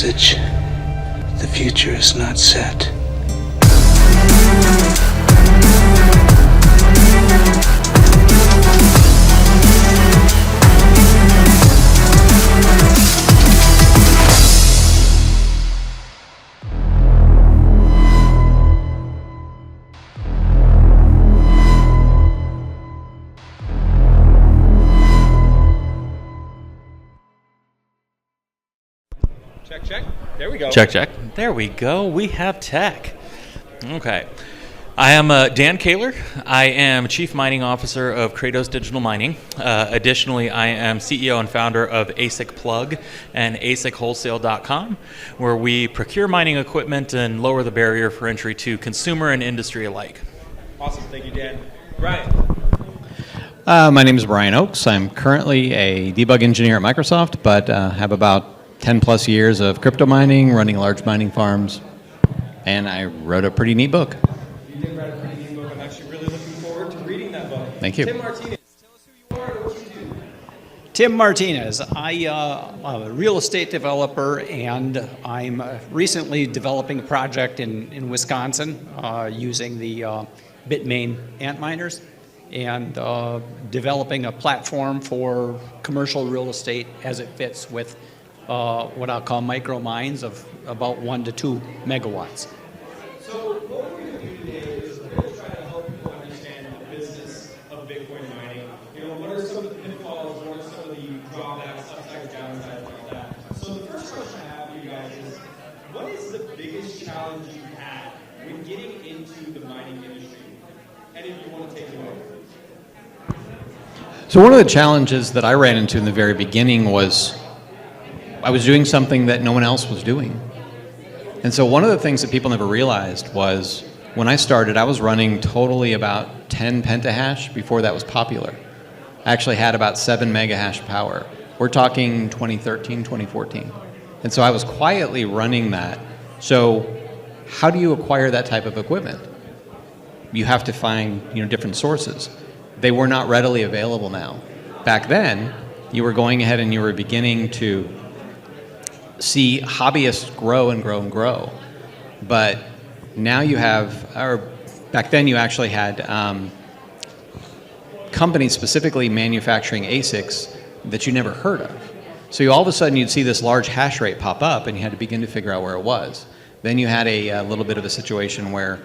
message. The future is not set. Check, check. There we go. Check, check. There we go. We have tech. Okay. I am Dan Kaler. I am Chief Mining Officer of Kratos Digital Mining. Additionally, I am CEO and founder of ASIC Plug and ASICWholesale.com, where we procure mining equipment and lower the barrier for entry to consumer and industry alike. Awesome. Thank you, Dan. Brian. My name is Brian Oakes. I'm currently a debug engineer at Microsoft, but have about 10 plus years of crypto mining, running large mining farms, and I wrote a pretty neat book. You did write a pretty neat book. I'm actually really looking forward to reading that book. Thank you. Tim Martinez, tell us who you are and what you do. Tim Martinez. I'm a real estate developer, and I'm recently developing a project in Wisconsin using the Bitmain Antminers and developing a platform for commercial real estate as it fits with what I'll call micro mines of about 1 to 2 megawatts. So what we're going to do today is we're going to try to help people understand the business of Bitcoin mining. You know, what are some of the pitfalls, what are some of the drawbacks, upsides, downsides, like that. So the first question I have for you guys is, what is the biggest challenge you've had when getting into the mining industry? And if you want to take it away. So one of the challenges that I ran into in the very beginning was I was doing something that no one else was doing. And so one of the things that people never realized was when I started, I was running totally about 10 pentahash before that was popular. I actually had about 7 megahash power. We're talking 2013, 2014. And so I was quietly running that. So how do you acquire that type of equipment? You have to find, different sources. They were not readily available now. Back then, you were going ahead and you were beginning to see hobbyists grow and grow and grow. But now you have, or back then you actually had companies specifically manufacturing ASICs that you never heard of. So all of a sudden you'd see this large hash rate pop up and you had to begin to figure out where it was. Then you had a little bit of a situation where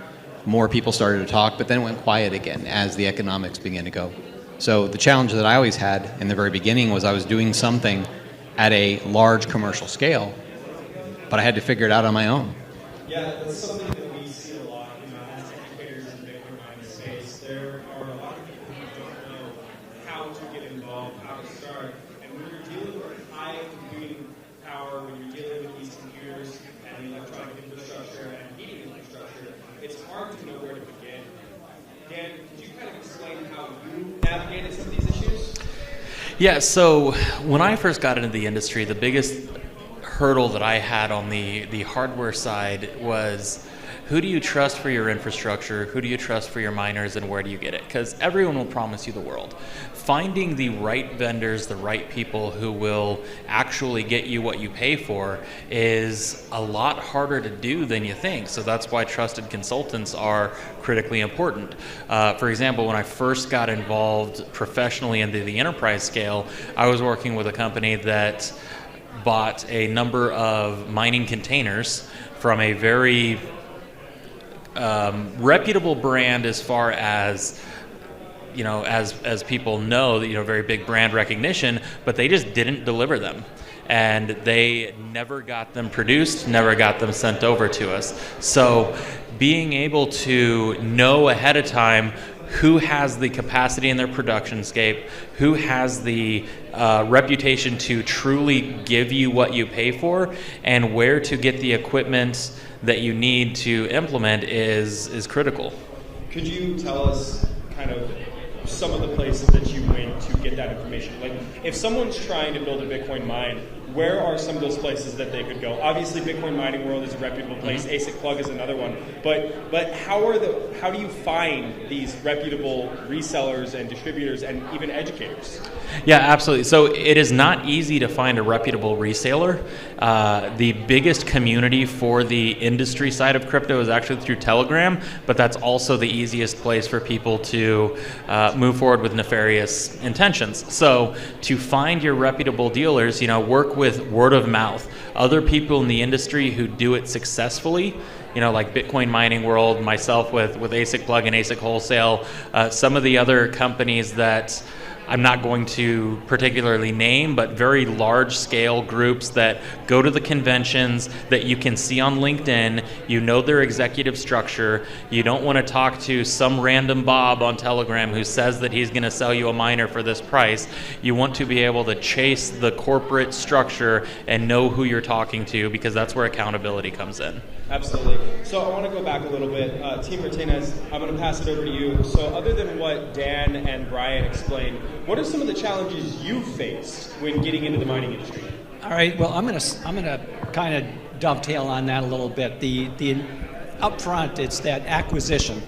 more people started to talk, but then it went quiet again as the economics began to go. So the challenge that I always had in the very beginning was I was doing something at a large commercial scale, but I had to figure it out on my own. Yeah, that's something that we see a lot, as educators in the Bitcoin mining space. There are a lot of people who don't know how to get involved, how to start. And when you're dealing with high computing power, when you're dealing with these computers and the electronic infrastructure and heating infrastructure, it's hard to know where to begin. Dan, could you kind of explain how you navigated some of these issues? Yeah, so when I first got into the industry, the biggest hurdle that I had on the hardware side was, who do you trust for your infrastructure? Who do you trust for your miners, and where do you get it? Because everyone will promise you the world. Finding the right vendors, the right people who will actually get you what you pay for is a lot harder to do than you think. So that's why trusted consultants are critically important. For example, when I first got involved professionally into the enterprise scale, I was working with a company that bought a number of mining containers from a very reputable brand as far as, as people know, very big brand recognition, but they just didn't deliver them. And they never got them produced, never got them sent over to us. So being able to know ahead of time who has the capacity in their production scape, who has the reputation to truly give you what you pay for, and where to get the equipment that you need to implement is critical. Could you tell us kind of some of the places that you went to get that information? Like, if someone's trying to build a Bitcoin mine, where are some of those places that they could go? Obviously, Bitcoin Mining World is a reputable place. ASIC Plug is another one. But how do you find these reputable resellers and distributors and even educators? Yeah, absolutely. So it is not easy to find a reputable reseller. The biggest community for the industry side of crypto is actually through Telegram, but that's also the easiest place for people to move forward with nefarious intentions. So to find your reputable dealers, work with word of mouth. Other people in the industry who do it successfully, like Bitcoin Mining World, myself with ASIC Plug and ASIC Wholesale, some of the other companies that I'm not going to particularly name, but very large scale groups that go to the conventions that you can see on LinkedIn. You know their executive structure. You don't want to talk to some random Bob on Telegram who says that he's going to sell you a miner for this price. You want to be able to chase the corporate structure and know who you're talking to, because that's where accountability comes in. Absolutely. So I want to go back a little bit. Team Martinez, I'm going to pass it over to you. So other than what Dan and Brian explained, what are some of the challenges you faced when getting into the mining industry? All right. Well, I'm gonna kind of dovetail on that a little bit. The upfront, it's that acquisition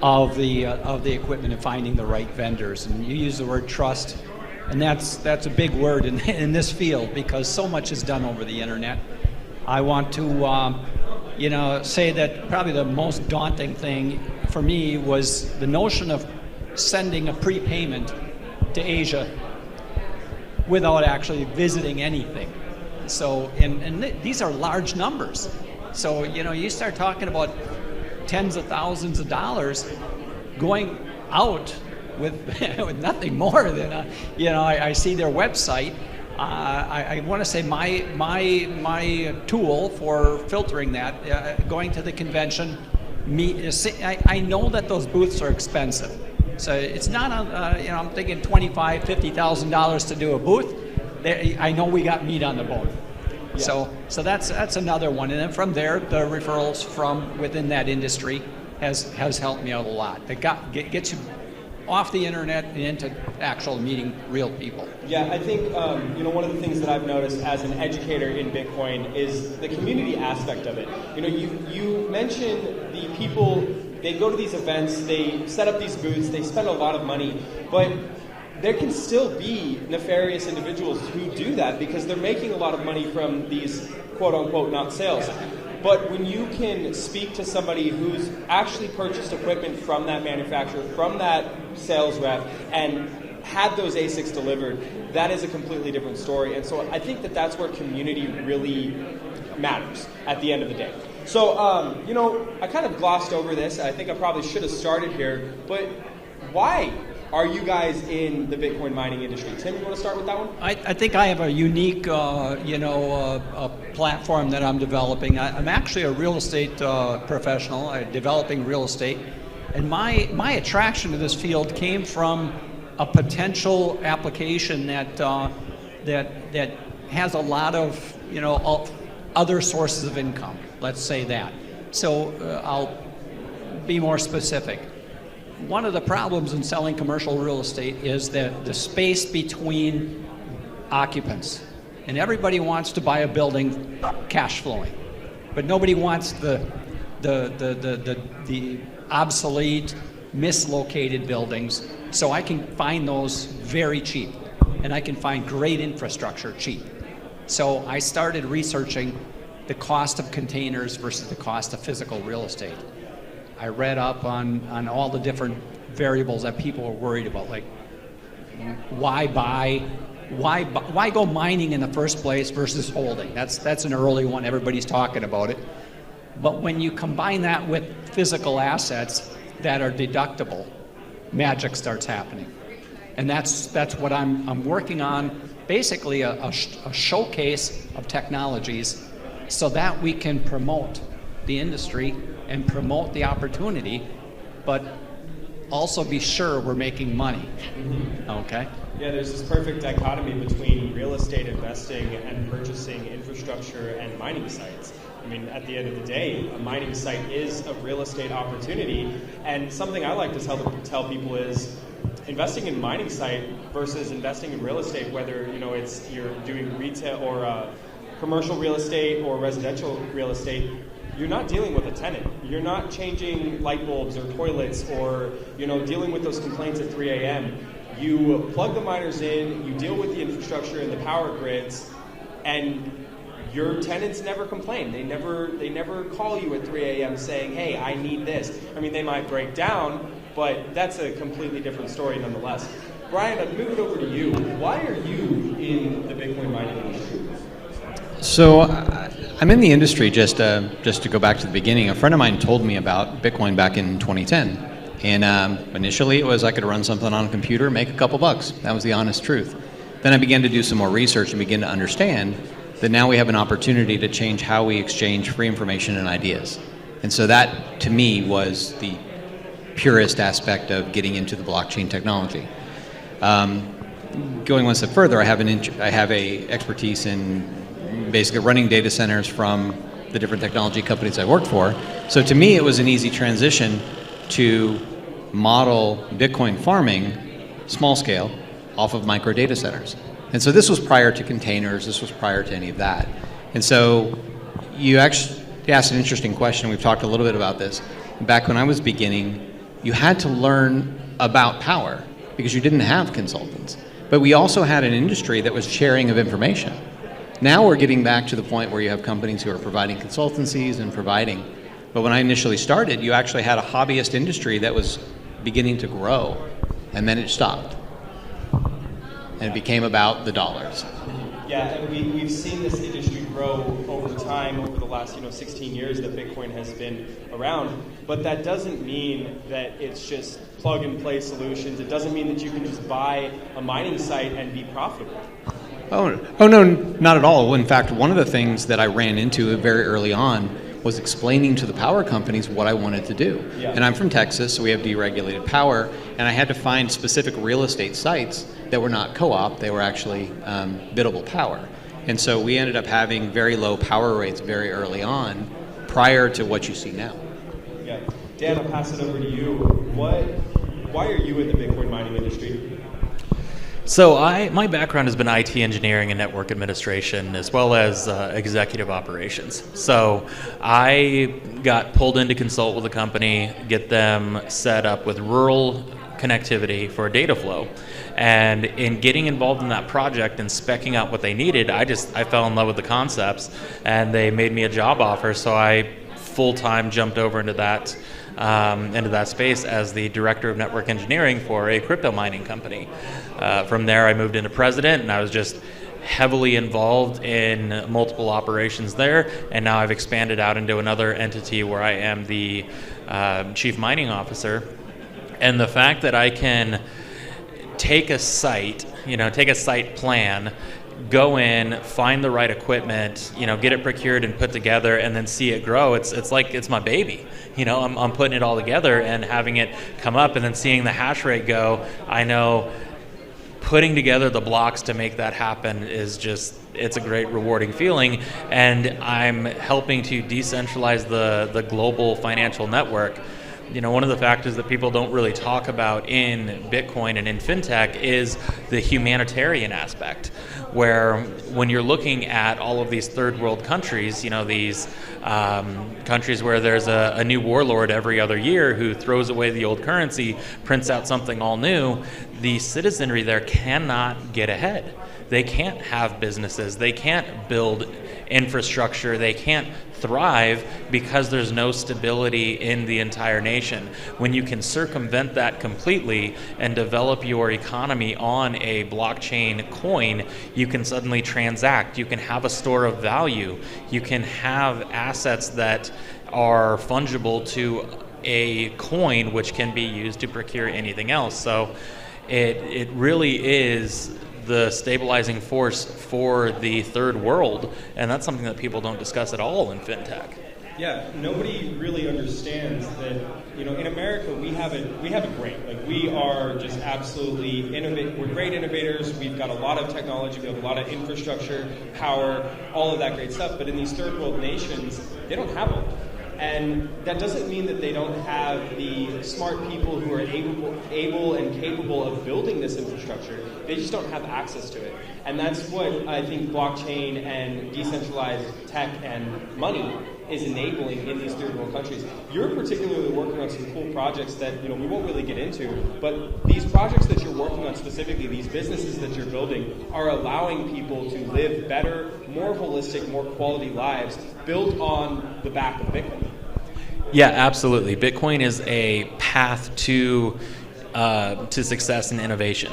of the equipment and finding the right vendors. And you use the word trust, and that's a big word in this field, because so much is done over the internet. I want to say that probably the most daunting thing for me was the notion of sending a prepayment to Asia without actually visiting anything. So, and these are large numbers. So, you start talking about tens of thousands of dollars going out with, with nothing more than, I see their website. I want to say my tool for filtering that, going to the convention, I know that those booths are expensive. So it's not, I'm thinking $25,000, $50,000 to do a booth. I know we got meat on the bone. Yeah. So that's another one. And then from there, the referrals from within that industry has helped me out a lot. It gets you off the internet and into actual meeting real people. Yeah, I think one of the things that I've noticed as an educator in Bitcoin is the community aspect of it. You mentioned the people, they go to these events, they set up these booths, they spend a lot of money, but there can still be nefarious individuals who do that because they're making a lot of money from these quote-unquote not sales. But when you can speak to somebody who's actually purchased equipment from that manufacturer, from that sales rep, and had those ASICs delivered, that is a completely different story. And so I think that that's where community really matters at the end of the day. So, I kind of glossed over this. I think I probably should have started here. But why are you guys in the Bitcoin mining industry? Tim, you want to start with that one? I think I have a unique, platform that I'm developing. I'm actually a real estate professional. I'm developing real estate. And my attraction to this field came from a potential application that has a lot of, other sources of income. Let's say that. So I'll be more specific. One of the problems in selling commercial real estate is that the space between occupants. And everybody wants to buy a building cash flowing, but nobody wants the obsolete, mislocated buildings. So I can find those very cheap, and I can find great infrastructure cheap. So I started researching the cost of containers versus the cost of physical real estate. I read up on all the different variables that people were worried about, like why go mining in the first place versus holding. That's an early one. Everybody's talking about it. But when you combine that with physical assets that are deductible, magic starts happening. And that's what I'm working on, basically a showcase of technologies so that we can promote the industry and promote the opportunity, but also be sure we're making money. Okay? Yeah, there's this perfect dichotomy between real estate investing and purchasing infrastructure and mining sites. I mean, at the end of the day, a mining site is a real estate opportunity, and something I like to tell people is, investing in mining site versus investing in real estate, whether it's you're doing retail or commercial real estate or residential real estate, you're not dealing with a tenant. You're not changing light bulbs or toilets or dealing with those complaints at 3 a.m. You plug the miners in, you deal with the infrastructure and the power grids, and your tenants never complain. They never call you at 3 a.m. saying, hey, I need this. I mean, they might break down, but that's a completely different story nonetheless. Brian, I'd move it over to you. Why are you in the Bitcoin mining industry? So I'm in the industry just to go back to the beginning. A friend of mine told me about Bitcoin back in 2010. And initially it was I could run something on a computer, make a couple bucks. That was the honest truth. Then I began to do some more research and begin to understand that now we have an opportunity to change how we exchange free information and ideas. And so that, to me, was the purest aspect of getting into the blockchain technology. Going one step further, I have a expertise in basically running data centers from the different technology companies I worked for. So to me, it was an easy transition to model Bitcoin farming, small scale, off of micro data centers. And so this was prior to containers, this was prior to any of that. And so you actually asked an interesting question, we've talked a little bit about this. Back when I was beginning, you had to learn about power because you didn't have consultants. But we also had an industry that was sharing of information. Now we're getting back to the point where you have companies who are providing consultancies and providing. But when I initially started, you actually had a hobbyist industry that was beginning to grow, and then it stopped. And it became about the dollars. Yeah, and we've seen this industry grow over time, over the last 16 years that Bitcoin has been around. But that doesn't mean that it's just plug-and-play solutions. It doesn't mean that you can just buy a mining site and be profitable. Oh no, not at all. In fact, one of the things that I ran into very early on was explaining to the power companies what I wanted to do. Yeah. And I'm from Texas, so we have deregulated power, and I had to find specific real estate sites that were not co-op, they were actually biddable power. And so we ended up having very low power rates very early on, prior to what you see now. Yeah. Dan, I'll pass it over to you. Why are you in the Bitcoin mining industry? So my background has been IT engineering and network administration, as well as executive operations. So I got pulled in to consult with a company, get them set up with rural connectivity for data flow. And in getting involved in that project and speccing out what they needed, I fell in love with the concepts, and they made me a job offer. So I full-time jumped over into that space as the director of network engineering for a crypto mining company. From there, I moved into president, and I was just heavily involved in multiple operations there. And now I've expanded out into another entity where I am the chief mining officer. And the fact that I can take a site plan, go in, find the right equipment, get it procured and put together, and then see it grow. It's like it's my baby. I'm putting it all together and having it come up, and then seeing the hash rate go. I know putting together the blocks to make that happen it's a great rewarding feeling, and I'm helping to decentralize the global financial network. One of the factors that people don't really talk about in Bitcoin and in fintech is the humanitarian aspect, where when you're looking at all of these third world countries, these countries where there's a new warlord every other year who throws away the old currency, prints out something all new, the citizenry there cannot get ahead. They can't have businesses. They can't build infrastructure. They can't thrive because there's no stability in the entire nation. When you can circumvent that completely and develop your economy on a blockchain coin, you can suddenly transact. You can have a store of value. You can have assets that are fungible to a coin, which can be used to procure anything else. So it really is the stabilizing force for the third world, and that's something that people don't discuss at all in fintech. Yeah, nobody really understands that. In America we have it great. Like, we are just absolutely innovative. We're great innovators. We've got a lot of technology. We have a lot of infrastructure, power, all of that great stuff. But in these third world nations, they don't have it. And that doesn't mean that they don't have the smart people who are able and capable of building this infrastructure. They just don't have access to it. And that's what I think blockchain and decentralized tech and money is enabling in these third world countries. You're particularly working on some cool projects that we won't really get into, but these projects that you're working on specifically, these businesses that you're building, are allowing people to live better, more holistic, more quality lives built on the back of Bitcoin. Yeah, absolutely. Bitcoin is a path to success and innovation,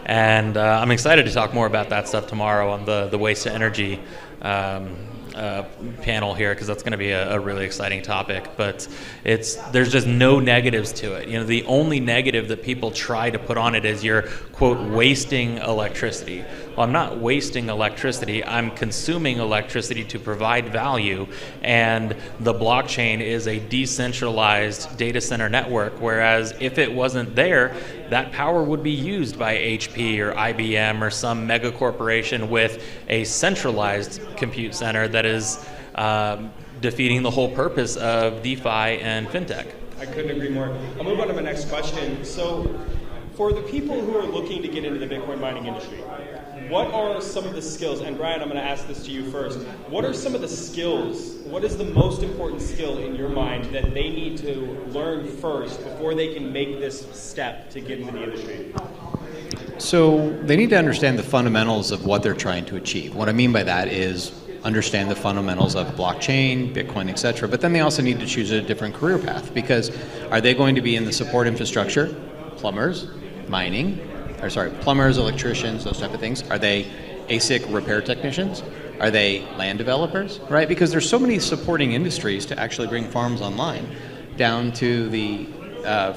and I'm excited to talk more about that stuff tomorrow on the waste to energy panel here, because that's going to be a really exciting topic. But there's just no negatives to it. The only negative that people try to put on it is you're, quote, wasting electricity. Well, I'm not wasting electricity. I'm consuming electricity to provide value, and the blockchain is a decentralized data center network, whereas if it wasn't there, that power would be used by HP or IBM or some mega corporation with a centralized compute center that is defeating the whole purpose of DeFi and fintech. I couldn't agree more. I'll move on to my next question. So, for the people who are looking to get into the Bitcoin mining industry, what are some of the skills, and Brian, I'm going to ask this to you first, what are some of the skills, what is the most important skill in your mind that they need to learn first before they can make this step to get into the industry? So they need to understand the fundamentals of what they're trying to achieve. What I mean by that is understand the fundamentals of blockchain, Bitcoin, etc. But then they also need to choose a different career path, because are they going to be in the support infrastructure, plumbers, plumbers, electricians, those type of things? Are they ASIC repair technicians? Are they land developers, right? Because there's so many supporting industries to actually bring farms online, down to the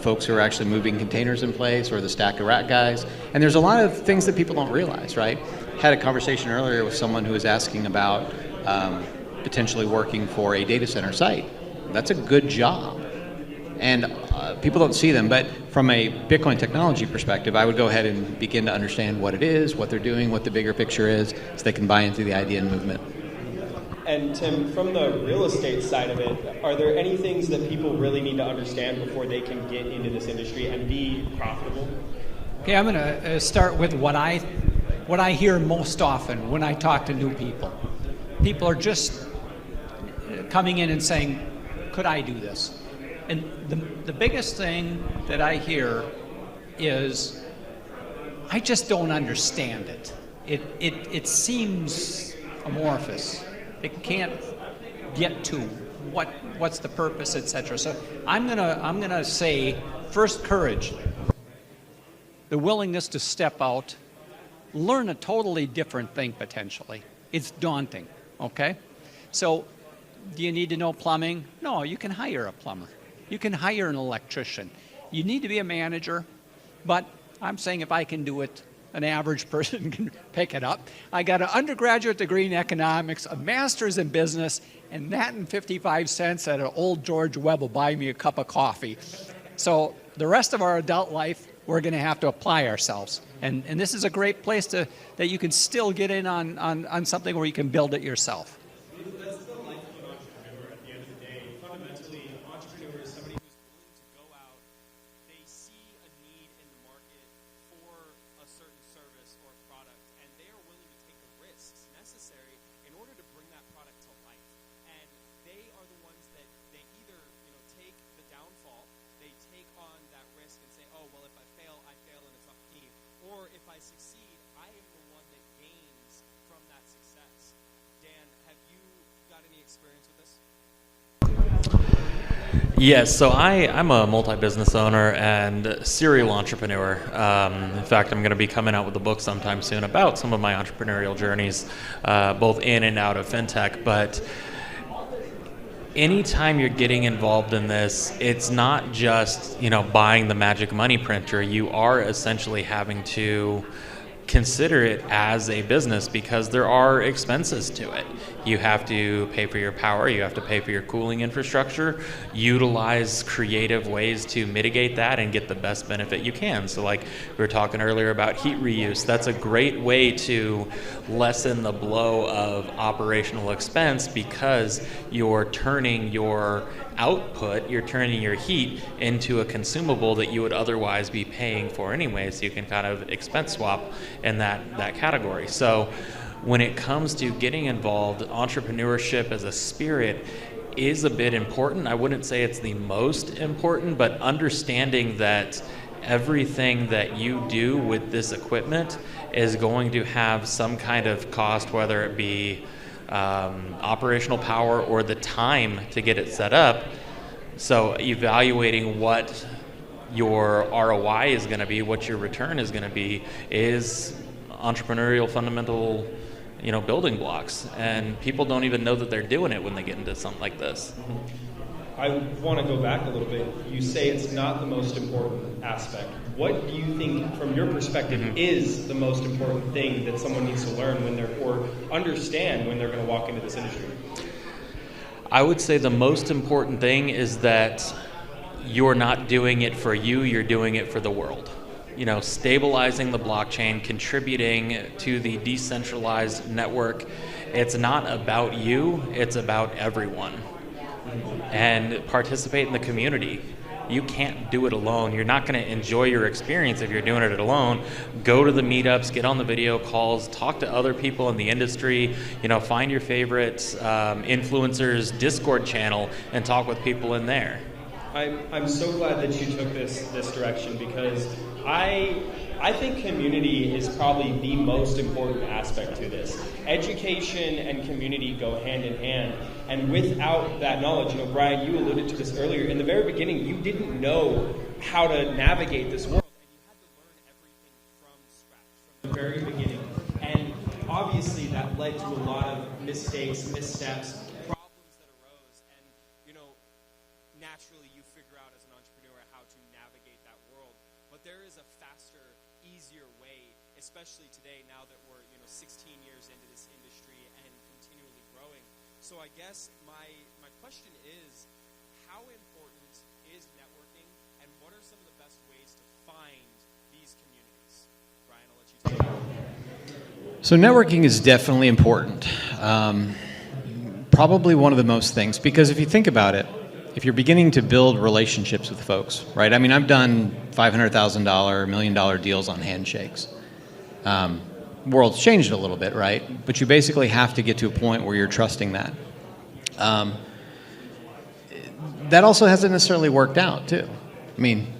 folks who are actually moving containers in place, or the stack of rack guys. And there's a lot of things that people don't realize, right? Had a conversation earlier with someone who was asking about potentially working for a data center site. That's a good job. And people don't see them, but from a Bitcoin technology perspective, I would go ahead and begin to understand what it is, what they're doing, what the bigger picture is, so they can buy into the idea and movement. And Tim, from the real estate side of it, are there any things that people really need to understand before they can get into this industry and be profitable? Okay, I'm going to start with what I hear most often when I talk to new people. People are just coming in and saying, could I do this? And the biggest thing that I hear is, I just don't understand it. It seems amorphous. It can't get to what's the purpose, etc. So I'm gonna say, first, courage, the willingness to step out, learn a totally different thing potentially. It's daunting. Okay, so do you need to know plumbing? No, you can hire a plumber. You can hire an electrician. You need to be a manager, but I'm saying if I can do it, an average person can pick it up. I got an undergraduate degree in economics, a master's in business, and that and 55 cents at an old George Webb will buy me a cup of coffee. So the rest of our adult life, we're going to have to apply ourselves. And this is a great place that you can still get in on something where you can build it yourself. That's the life of an entrepreneur at the end of the day. Fundamentally, an entrepreneur is somebody who's willing to go out. They see a need in the market for a certain service or product, and they are willing to take the risks necessary in order to bring that product to life. And they are the ones that they either take the downfall, they take on that risk and say, oh, well, if I fail and it's up to me. Or if I succeed, I am the one that gains from that success. Dan, have you got any experience with this? Yes, so I'm a multi-business owner and serial entrepreneur. In fact, I'm going to be coming out with a book sometime soon about some of my entrepreneurial journeys, both in and out of fintech. But anytime you're getting involved in this, it's not just buying the magic money printer. You are essentially having to consider it as a business because there are expenses to it. You have to pay for your power, you have to pay for your cooling infrastructure, utilize creative ways to mitigate that and get the best benefit you can. So like we were talking earlier about heat reuse, that's a great way to lessen the blow of operational expense because you're turning your output, you're turning your heat into a consumable that you would otherwise be paying for anyway, so you can kind of expense swap in that category. So when it comes to getting involved, entrepreneurship as a spirit is a bit important. I wouldn't say it's the most important, but understanding that everything that you do with this equipment is going to have some kind of cost, whether it be operational power or the time to get it set up. So evaluating what your ROI is going to be, what your return is going to be, is entrepreneurial fundamental, building blocks. And people don't even know that they're doing it when they get into something like this. I want to go back a little bit. You say it's not the most important aspect. What do you think, from your perspective, is the most important thing that someone needs to learn or understand when they're going to walk into this industry? I would say the most important thing is that you're not doing it for you, you're doing it for the world. Stabilizing the blockchain, contributing to the decentralized network. It's not about you, it's about everyone. And participate in the community. You can't do it alone. You're not going to enjoy your experience if you're doing it alone. Go to the meetups, get on the video calls, talk to other people in the industry, find your favorite influencers Discord channel and talk with people in there. I'm so glad that you took this direction because I think community is probably the most important aspect to this. Education and community go hand in hand. And without that knowledge, Brian, you alluded to this earlier. In the very beginning, you didn't know how to navigate this world. And you had to learn everything from scratch, from the very beginning. And obviously that led to a lot of mistakes, missteps, problems that arose. And, naturally you figure out as an entrepreneur how to navigate that world. But there is a faster, easier way, especially today now that we're 16 years into this industry and continually growing. So I guess my question is, how important is networking and what are some of the best ways to find these communities? Brian, I'll let you take it. So networking is definitely important. Probably one of the most things, because if you think about it, if you're beginning to build relationships with folks, right? I mean, I've done $500,000, $1 million deals on handshakes. World's changed a little bit, right? But you basically have to get to a point where you're trusting that. That also hasn't necessarily worked out, too. I mean,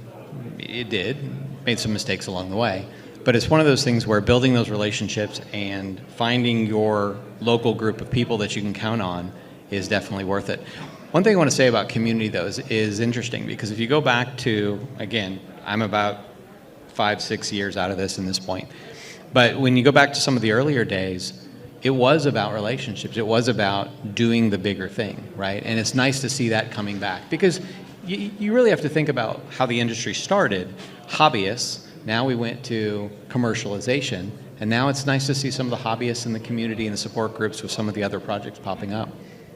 it did. Made some mistakes along the way. But it's one of those things where building those relationships and finding your local group of people that you can count on is definitely worth it. One thing I want to say about community, though, is interesting, because if you go back to, again, I'm about 5-6 years out of this in this point, but when you go back to some of the earlier days, it was about relationships. It was about doing the bigger thing, right? And it's nice to see that coming back, because you really have to think about how the industry started. Hobbyists, now we went to commercialization, and now it's nice to see some of the hobbyists in the community and the support groups with some of the other projects popping up.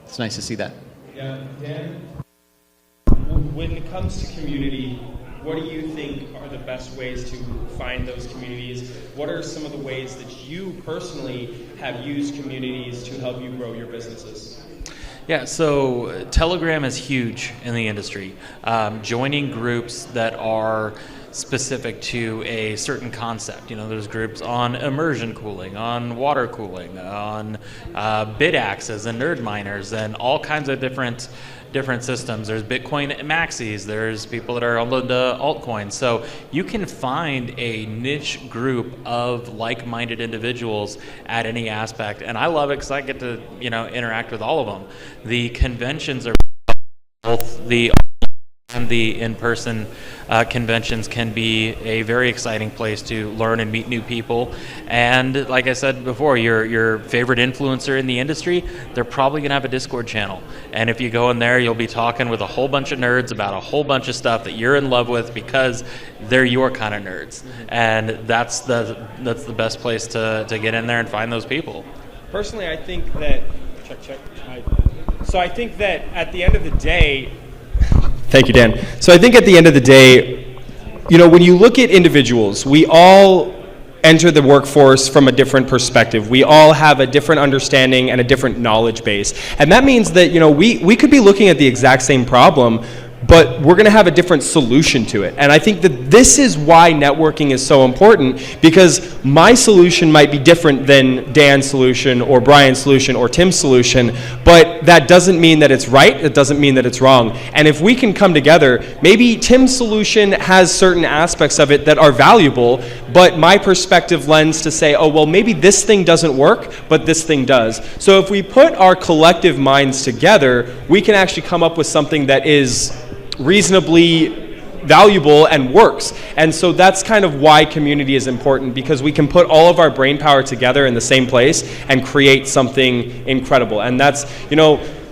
It's nice to see that. Yeah, Dan, when it comes to community, what do you think are the best ways to find those communities? What are some of the ways that you personally have used communities to help you grow your businesses? Yeah, so Telegram is huge in the industry. Joining groups that are specific to a certain concept. There's groups on immersion cooling, on water cooling, on bit axes and nerd miners, and all kinds of different systems. There's Bitcoin maxis. There's people that are on the altcoins. So you can find a niche group of like-minded individuals at any aspect, and I love it because I get to interact with all of them. The conventions are both the And the in-person conventions can be a very exciting place to learn and meet new people. And like I said before, your favorite influencer in the industry, they're probably going to have a Discord channel. And if you go in there, you'll be talking with a whole bunch of nerds about a whole bunch of stuff that you're in love with because they're your kind of nerds. And that's the best place to get in there and find those people. Personally, I think that so I think that at the end of the day, thank you, Dan. So I think at the end of the day, when you look at individuals, we all enter the workforce from a different perspective. We all have a different understanding and a different knowledge base. And that means that, we could be looking at the exact same problem, but we're going to have a different solution to it. And I think that this is why networking is so important, because my solution might be different than Dan's solution or Brian's solution or Tim's solution, but that doesn't mean that it's right. It doesn't mean that it's wrong. And if we can come together, maybe Tim's solution has certain aspects of it that are valuable, but my perspective lends to say, oh, well, maybe this thing doesn't work, but this thing does. So if we put our collective minds together, we can actually come up with something that is reasonably valuable and works. And so that's kind of why community is important, because we can put all of our brain power together in the same place and create something incredible. And that's,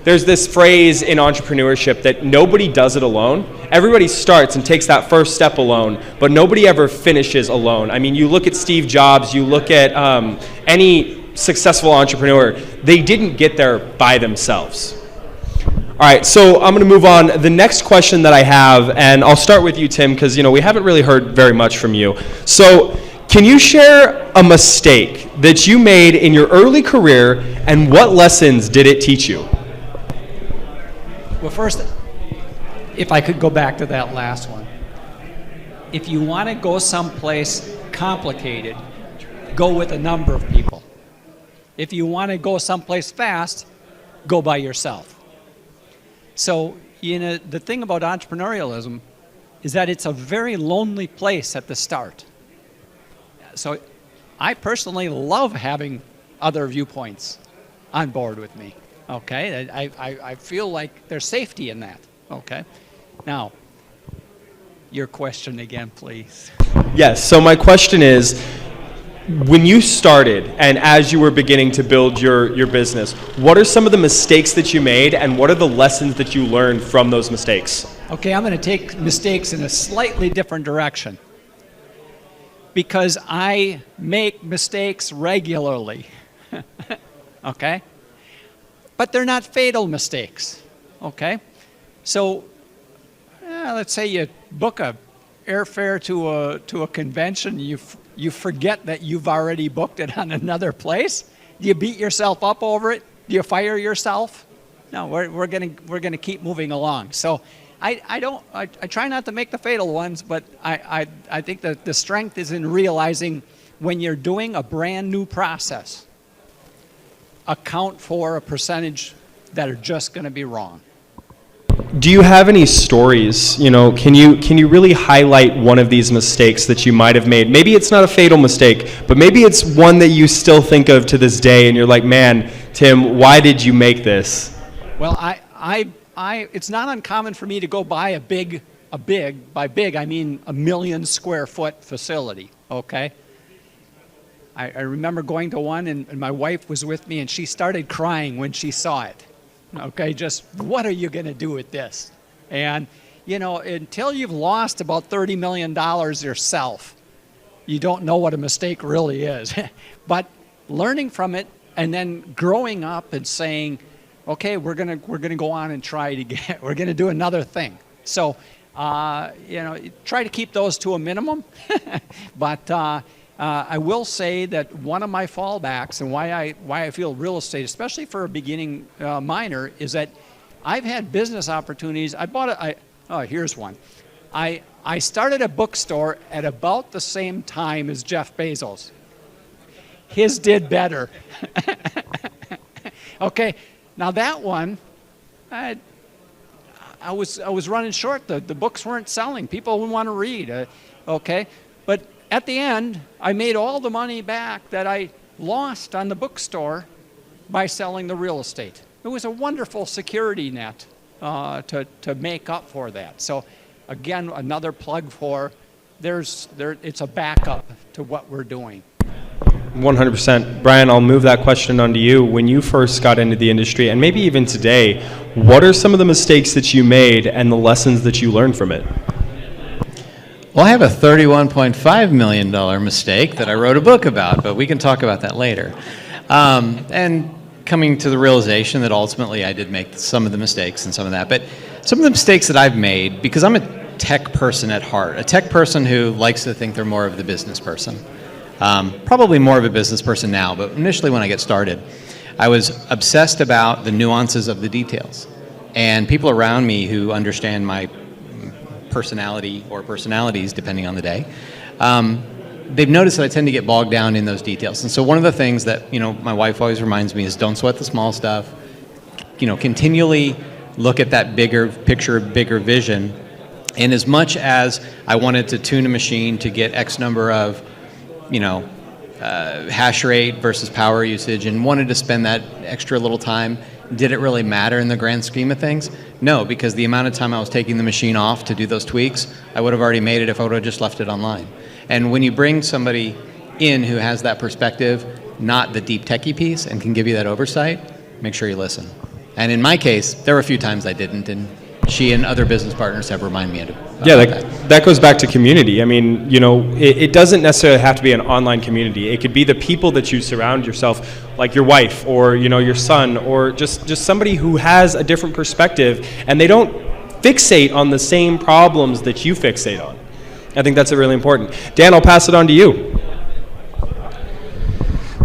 there's this phrase in entrepreneurship that nobody does it alone. Everybody starts and takes that first step alone, but nobody ever finishes alone. I mean, you look at Steve Jobs, you look at any successful entrepreneur, they didn't get there by themselves. All right, so I'm going to move on. The next question that I have, and I'll start with you, Tim, because we haven't really heard very much from you. So can you share a mistake that you made in your early career, and what lessons did it teach you? Well, first, if I could go back to that last one. If you want to go someplace complicated, go with a number of people. If you want to go someplace fast, go by yourself. So, the thing about entrepreneurialism is that it's a very lonely place at the start. So, I personally love having other viewpoints on board with me, okay? I feel like there's safety in that, okay? Now, your question again, please. Yes, so my question is, when you started and as you were beginning to build your business, what are some of the mistakes that you made, and what are the lessons that you learned from those mistakes? Okay, I'm going to take mistakes in a slightly different direction, because I make mistakes regularly, okay? But they're not fatal mistakes, okay? So let's say you book a airfare to a convention, you forget that you've already booked it on another place. Do you beat yourself up over it? Do you fire yourself? No, we're gonna keep moving along. So I try not to make the fatal ones, but I think that the strength is in realizing when you're doing a brand new process, account for a percentage that are just going to be wrong. Do you have any stories? Can you really highlight one of these mistakes that you might have made? Maybe it's not a fatal mistake, but maybe it's one that you still think of to this day, and you're like, man, Tim, why did you make this? Well, it's not uncommon for me to go buy by big, I mean 1 million square foot facility, okay? I remember going to one, and my wife was with me, and she started crying when she saw it. Okay, just what are you going to do with this? And, until you've lost about $30 million yourself, you don't know what a mistake really is. But learning from it and then growing up and saying, okay, we're gonna go on and try it again. We're going to do another thing. So, try to keep those to a minimum. But I will say that one of my fallbacks and why I feel real estate, especially for a beginning miner, is that I've had business opportunities. Here's one. I started a bookstore at about the same time as Jeff Bezos. His did better. Okay, now that one, I was running short. The books weren't selling. People wouldn't want to read. Okay, but at the end, I made all the money back that I lost on the bookstore by selling the real estate. It was a wonderful security net to make up for that. So again, another plug for it's a backup to what we're doing. 100%. Brian, I'll move that question onto you. When you first got into the industry, and maybe even today, what are some of the mistakes that you made and the lessons that you learned from it? Well, I have a $31.5 million mistake that I wrote a book about, but we can talk about that later. And coming to the realization that ultimately I did make some of the mistakes and some of that. But some of the mistakes that I've made, because I'm a tech person at heart, a tech person who likes to think they're more of the business person. Probably more of a business person now, but initially when I get started, I was obsessed about the nuances of the details. And people around me who understand my personality or personalities, depending on the day, they've noticed that I tend to get bogged down in those details. And so one of the things that, my wife always reminds me is don't sweat the small stuff. Continually look at that bigger picture, bigger vision. And as much as I wanted to tune a machine to get X number of hash rate versus power usage and wanted to spend that extra little time, did it really matter in the grand scheme of things? No, because the amount of time I was taking the machine off to do those tweaks, I would have already made it if I would have just left it online. And when you bring somebody in who has that perspective, not the deep techie piece, and can give you that oversight, make sure you listen. And in my case, there were a few times I didn't, and she and other business partners have reminded me of that goes back to community. I mean, it doesn't necessarily have to be an online community. It could be the people that you surround yourself, like your wife or your son, or just somebody who has a different perspective, and they don't fixate on the same problems that you fixate on. I think that's really important. Dan, I'll pass it on to you.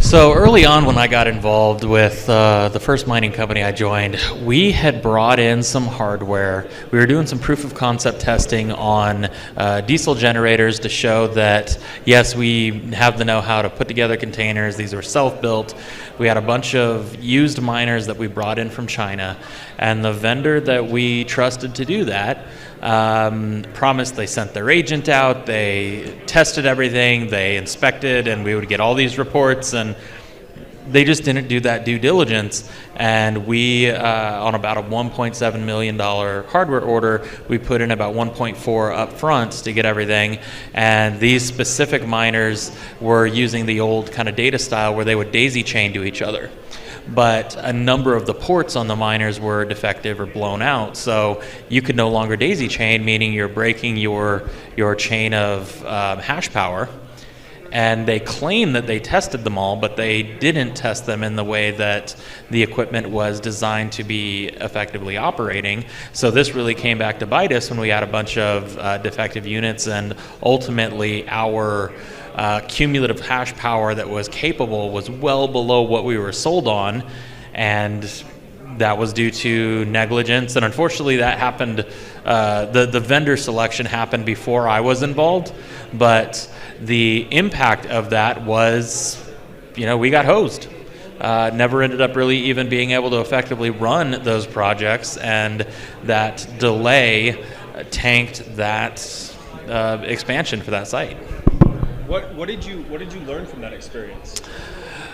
So early on when I got involved with the first mining company I joined, we had brought in some hardware. We were doing some proof of concept testing on diesel generators to show that, yes, we have the know-how to put together containers. These were self-built. We had a bunch of used miners that we brought in from China, and the vendor that we trusted to do that promised they sent their agent out, they tested everything, they inspected, and we would get all these reports, and they just didn't do that due diligence. And we, on about a $1.7 million hardware order, we put in about 1.4 up front to get everything. And these specific miners were using the old kind of data style where they would daisy chain to each other. But a number of the ports on the miners were defective or blown out, so you could no longer daisy chain, meaning you're breaking your chain of hash power. And they claim that they tested them all, but they didn't test them in the way that the equipment was designed to be effectively operating. So this really came back to bite us when we had a bunch of defective units, and ultimately our cumulative hash power that was capable was well below what we were sold on, and that was due to negligence. And unfortunately that happened, the vendor selection happened before I was involved, but the impact of that was, we got hosed. Never ended up really even being able to effectively run those projects, and that delay tanked that expansion for that site. What did you learn from that experience?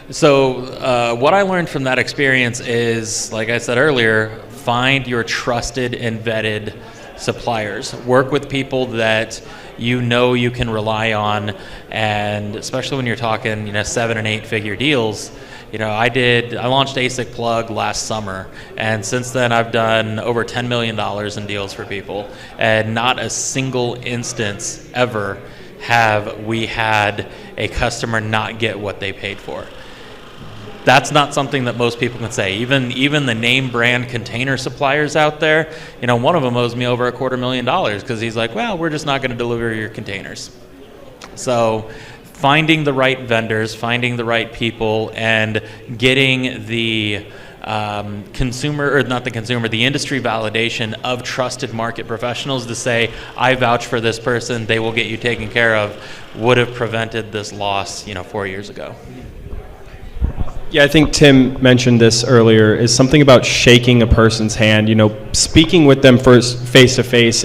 So what I learned from that experience is, like I said earlier, find your trusted and vetted suppliers. Work with people that you can rely on, and especially when you're talking 7- and 8-figure deals. I launched ASIC Plug last summer, and since then I've done over $10 million in deals for people, and not a single instance ever have we had a customer not get what they paid for. That's not something that most people can say. Even the name brand container suppliers out there, one of them owes me over $250,000 because he's like, well, we're just not going to deliver your containers. So finding the right vendors, finding the right people, and getting the the industry validation of trusted market professionals to say, I vouch for this person, they will get you taken care of, would have prevented this loss 4 years ago. Yeah, I think Tim mentioned this earlier, is something about shaking a person's hand. Speaking with them first face to face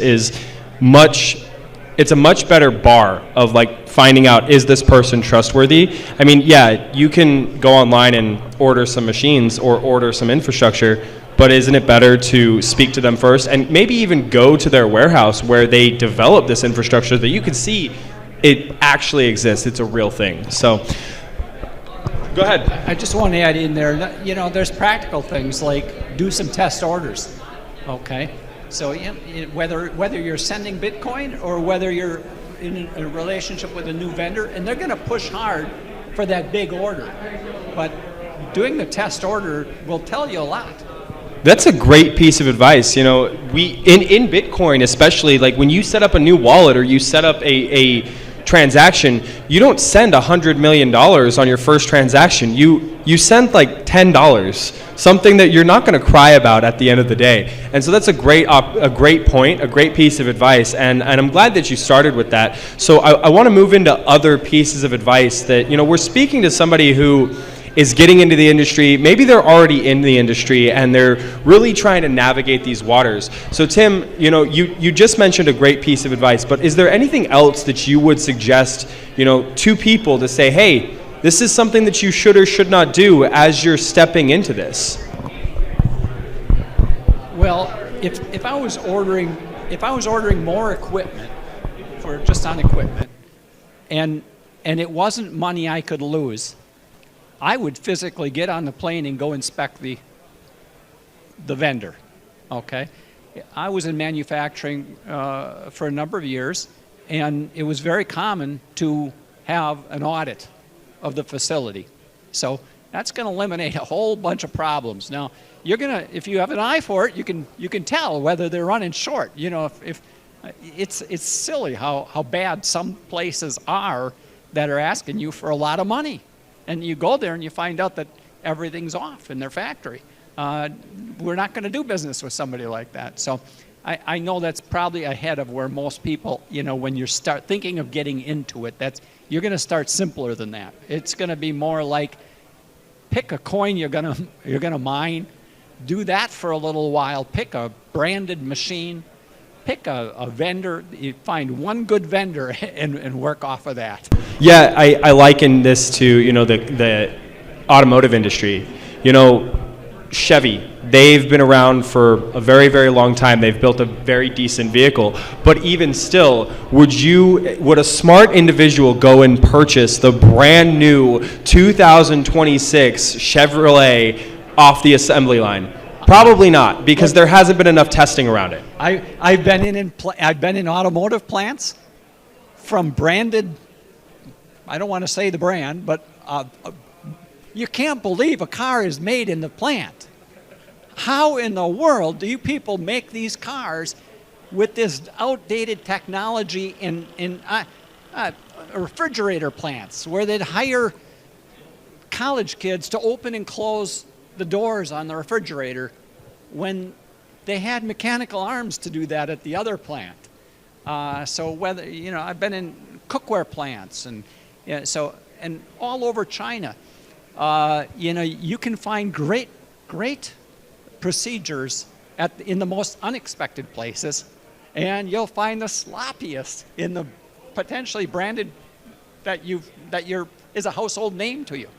it's a much better bar of finding out, is this person trustworthy? I mean, yeah, you can go online and order some machines or order some infrastructure, but isn't it better to speak to them first and maybe even go to their warehouse where they develop this infrastructure that you can see it actually exists. It's a real thing. So go ahead. I just want to add in there, there's practical things like do some test orders, okay? So whether you're sending Bitcoin or whether you're in a relationship with a new vendor, and they're going to push hard for that big order. But doing the test order will tell you a lot. That's a great piece of advice. We in Bitcoin, especially, like when you set up a new wallet or you set up a transaction, you don't send $100 million on your first transaction. You send like $10, something that you're not going to cry about at the end of the day. And so that's a great point, a great piece of advice. And I'm glad that you started with that. So I want to move into other pieces of advice that, we're speaking to somebody who is getting into the industry. Maybe they're already in the industry and they're really trying to navigate these waters. So Tim, you just mentioned a great piece of advice, but is there anything else that you would suggest, to people to say, hey, this is something that you should or should not do as you're stepping into this? Well, if I was ordering more equipment for just on equipment, and it wasn't money I could lose, I would physically get on the plane and go inspect the vendor, okay? I was in manufacturing for a number of years, and it was very common to have an audit of the facility. So that's going to eliminate a whole bunch of problems. Now, if you have an eye for it, you can tell whether they're running short. If it's silly how bad some places are that are asking you for a lot of money. And you go there and you find out that everything's off in their factory. We're not going to do business with somebody like that. So I know that's probably ahead of where most people, when you start thinking of getting into it, you're going to start simpler than that. It's going to be more like pick a coin you're going to mine, do that for a little while, pick a branded machine, pick a vendor, you find one good vendor and work off of that. Yeah, I liken this to, the automotive industry. Chevy, they've been around for a very, very long time. They've built a very decent vehicle. But even still, would a smart individual go and purchase the brand new 2026 Chevrolet off the assembly line? Probably not, because there hasn't been enough testing around it. I've been in automotive plants from branded, I don't want to say the brand, but you can't believe a car is made in the plant. How in the world do you people make these cars with this outdated technology in refrigerator plants where they'd hire college kids to open and close the doors on the refrigerator when they had mechanical arms to do that at the other plant? So whether, I've been in cookware plants and all over China. You can find great procedures in the most unexpected places, and you'll find the sloppiest in the potentially branded that is a household name to you.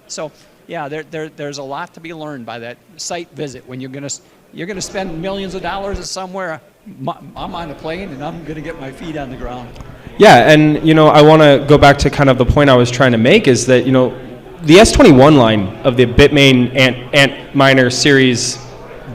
So yeah, there's a lot to be learned by that site visit when you're gonna spend millions of dollars somewhere. I'm on a plane and I'm gonna get my feet on the ground. Yeah, and I want to go back to kind of the point I was trying to make is that the S21 line of the Bitmain Antminer series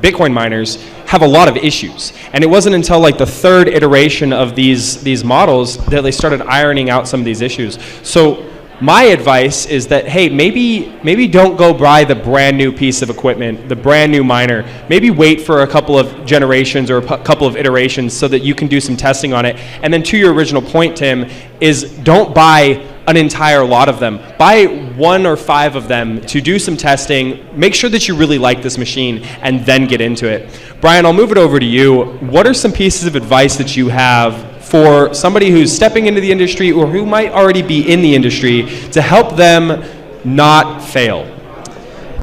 Bitcoin miners have a lot of issues, and it wasn't until like the third iteration of these models that they started ironing out some of these issues. So my advice is that, hey, maybe don't go buy the brand new piece of equipment, the brand new miner. Maybe wait for a couple of generations or a couple of iterations so that you can do some testing on it. And then to your original point, Tim, is don't buy an entire lot of them. Buy 1 or 5 of them to do some testing. Make sure that you really like this machine and then get into it. Brian, I'll move it over to you. What are some pieces of advice that you have for somebody who's stepping into the industry or who might already be in the industry to help them not fail?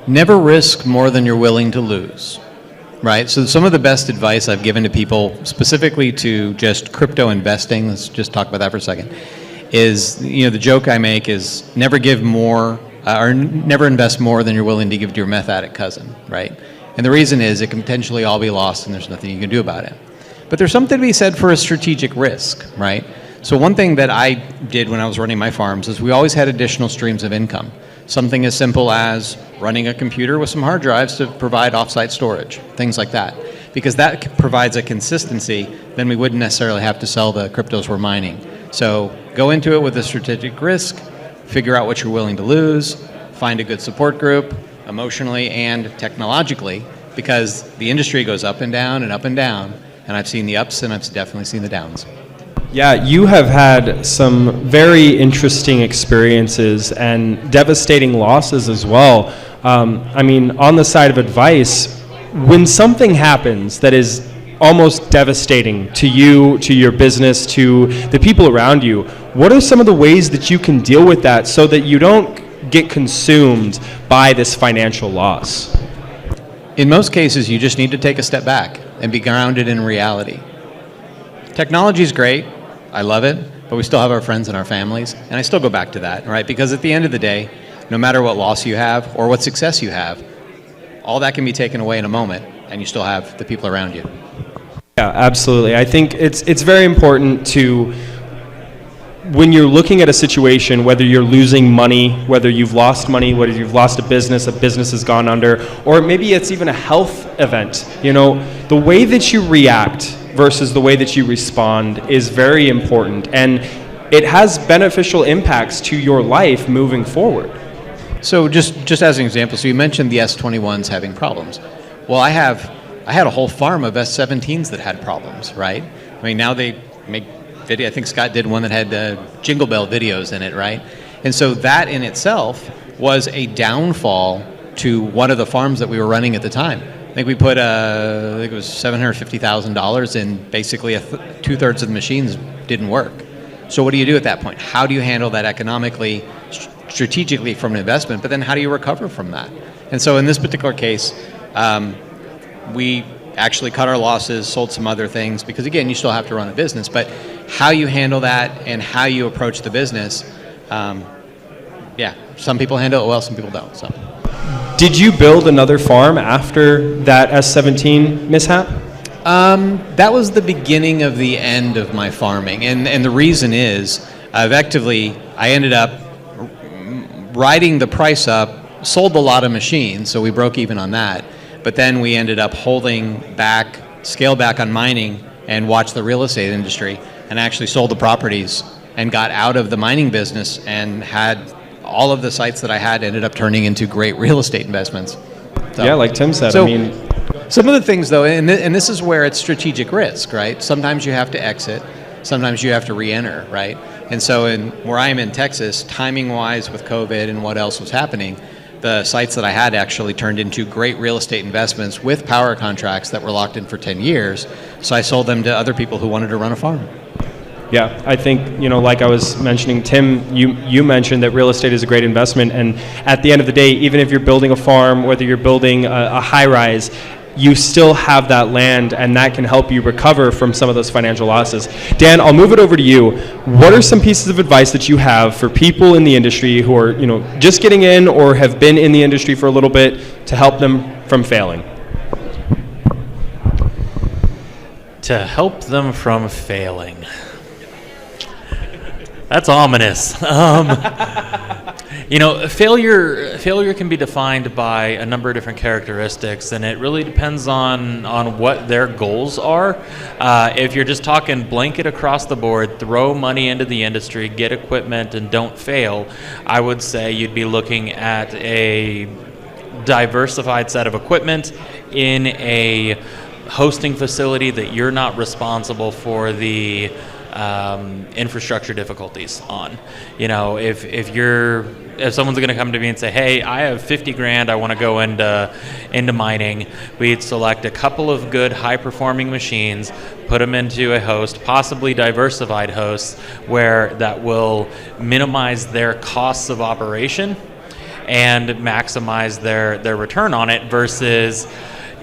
Never risk more than you're willing to lose, right? So some of the best advice I've given to people, specifically to just crypto investing, let's just talk about that for a second, is, the joke I make is never give more, or never invest more than you're willing to give to your meth addict cousin, right? And the reason is it can potentially all be lost and there's nothing you can do about it. But there's something to be said for a strategic risk, right? So one thing that I did when I was running my farms is we always had additional streams of income. Something as simple as running a computer with some hard drives to provide offsite storage, things like that. Because that provides a consistency, then we wouldn't necessarily have to sell the cryptos we're mining. So go into it with a strategic risk, figure out what you're willing to lose, find a good support group, emotionally and technologically, because the industry goes up and down and up and down, and I've seen the ups and I've definitely seen the downs. Yeah, you have had some very interesting experiences and devastating losses as well. I mean, on the side of advice, when something happens that is almost devastating to you, to your business, to the people around you, what are some of the ways that you can deal with that so that you don't get consumed by this financial loss? In most cases, you just need to take a step back and be grounded in reality. Technology is great. I love it, but we still have our friends and our families, and I still go back to that, right? Because at the end of the day, no matter what loss you have or what success you have, all that can be taken away in a moment, and you still have the people around you. Yeah, absolutely. I think it's very important to, when you're looking at a situation, whether you're losing money, whether you've lost money, whether you've lost a business has gone under, or maybe it's even a health event, you know, the way that you react versus the way that you respond is very important, and it has beneficial impacts to your life moving forward. So just as an example, so you mentioned the S21s having problems. Well, I had a whole farm of S17s that had problems, right? I mean, now they make video. I think Scott did one that had Jingle Bell videos in it, right? And so that in itself was a downfall to one of the farms that we were running at the time. I think we put, I think it was $750,000 in basically two-thirds of the machines didn't work. So what do you do at that point? How do you handle that economically, strategically from an investment, but then how do you recover from that? And so in this particular case, we actually cut our losses, sold some other things, because again, you still have to run a business, but how you handle that and how you approach the business, some people handle it well, some people don't. So. Did you build another farm after that S17 mishap? That was the beginning of the end of my farming, and the reason is, effectively, I ended up riding the price up, sold a lot of machines, so we broke even on that, but then we ended up holding back, scale back on mining, and watched the real estate industry, and actually sold the properties, and got out of the mining business, and had all of the sites that I had ended up turning into great real estate investments. So, yeah, like Tim said, so, I mean, some of the things though, and this is where it's strategic risk, right? Sometimes you have to exit, sometimes you have to re-enter, right? And so where I am in Texas, timing-wise with COVID and what else was happening, the sites that I had actually turned into great real estate investments with power contracts that were locked in for 10 years. So I sold them to other people who wanted to run a farm. Yeah, I think, like I was mentioning, Tim, you mentioned that real estate is a great investment, and at the end of the day, even if you're building a farm, whether you're building a high-rise, you still have that land, and that can help you recover from some of those financial losses. Dan, I'll move it over to you. What are some pieces of advice that you have for people in the industry who are, just getting in or have been in the industry for a little bit to help them from failing? To help them from failing. That's ominous. Failure can be defined by a number of different characteristics, and it really depends on what their goals are. If you're just talking blanket across the board, throw money into the industry, get equipment, and don't fail, I would say you'd be looking at a diversified set of equipment in a hosting facility that you're not responsible for the infrastructure difficulties on. If someone's going to come to me and say, hey, I have 50 grand, I want to go into mining, we'd select a couple of good high performing machines, put them into a host, possibly diversified hosts, where that will minimize their costs of operation and maximize their return on it versus